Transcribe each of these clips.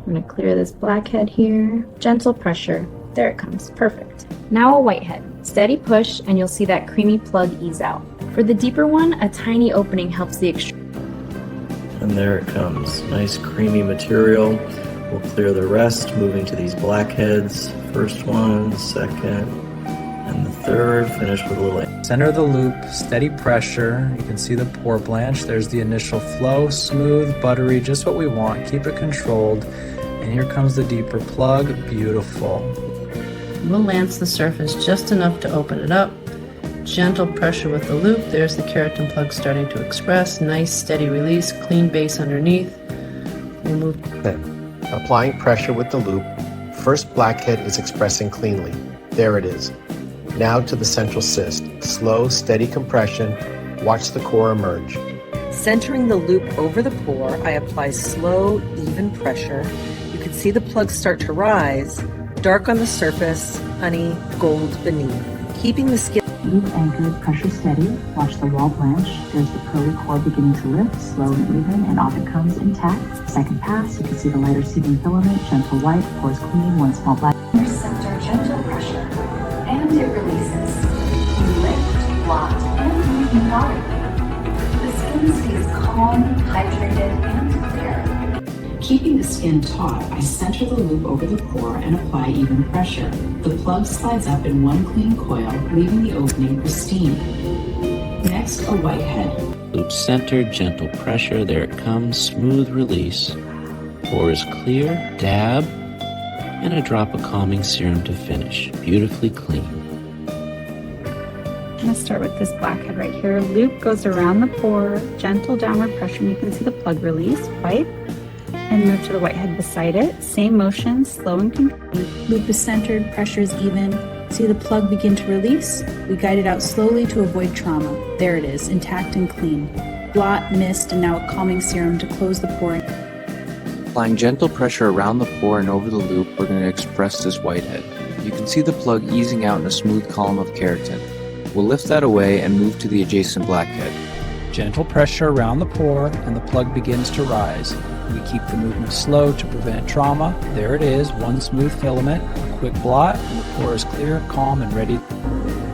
I'm going to clear this blackhead here. Gentle pressure. There it comes. Perfect. Now a whitehead. Steady push and you'll see that creamy plug ease out. For the deeper one, a tiny opening helps the And there it comes. Nice creamy material. We'll clear the rest, moving to these blackheads. First one, second, and the third. Finish with a little... Center of the loop, steady pressure. You can see the pore blanch. There's the initial flow, smooth, buttery, just what we want. Keep it controlled. And here comes the deeper plug. Beautiful. We'll lance the surface just enough to open it up. Gentle pressure with the loop. There's the keratin plug starting to express. Nice steady release, clean base underneath. We'll move. Applying pressure with the loop. First blackhead is expressing cleanly. There it is. Now to the central cyst. Slow, steady compression. Watch the core emerge. Centering the loop over the pore, I apply slow, even pressure. You can see the plug start to rise. Dark on the surface, honey, gold beneath. Keeping the skin Loop anchored, pressure steady. Watch the wall blanch. There's the pearly core beginning to lift, slow and even, and off it comes intact. Second pass, you can see the lighter seeping filament, gentle white, pores clean, one small black. Center gentle pressure, and it releases. You lift, blot, and move methodically. The skin stays calm, hydrated, and clear. Keeping the skin taut, I center the loop over the pore and apply even pressure. The plug slides up in one clean coil, leaving the opening pristine. Next, a whitehead. Loop center, gentle pressure, there it comes, smooth release. Pore is clear, dab, and a drop of calming serum to finish. Beautifully clean. I'm going to start with this blackhead right here. Loop goes around the pore, gentle downward pressure, and you can see the plug release, wipe, and move to the whitehead beside it. Same motion, slow and contained. Loop is centered, pressure is even. See the plug begin to release. We guide it out slowly to avoid trauma. There it is, intact and clean. Blot, mist, and now a calming serum to close the pore. Applying gentle pressure around the pore and over the loop, we're going to express this whitehead. You can see the plug easing out in a smooth column of keratin. We'll lift that away and move to the adjacent blackhead. Gentle pressure around the pore and the plug begins to rise. We keep the movement slow to prevent trauma. There it is, one smooth filament, a quick blot, and the pore is clear, calm, and ready.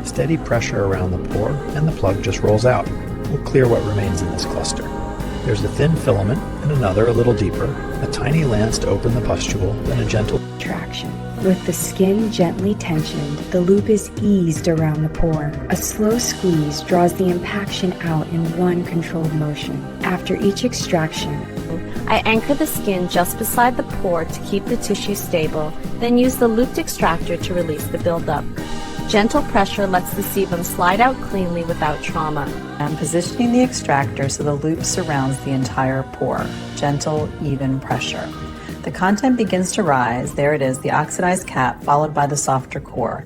Steady pressure around the pore and the plug just rolls out. We'll clear what remains in this cluster. There's a thin filament and another a little deeper, a tiny lance to open the pustule, then a gentle traction. With the skin gently tensioned, the loop is eased around the pore. A slow squeeze draws the impaction out in one controlled motion. After each extraction, I anchor the skin just beside the pore to keep the tissue stable, then use the looped extractor to release the buildup. Gentle pressure lets the sebum slide out cleanly without trauma. I'm positioning the extractor so the loop surrounds the entire pore. Gentle, even pressure. The content begins to rise. There it is, the oxidized cap followed by the softer core.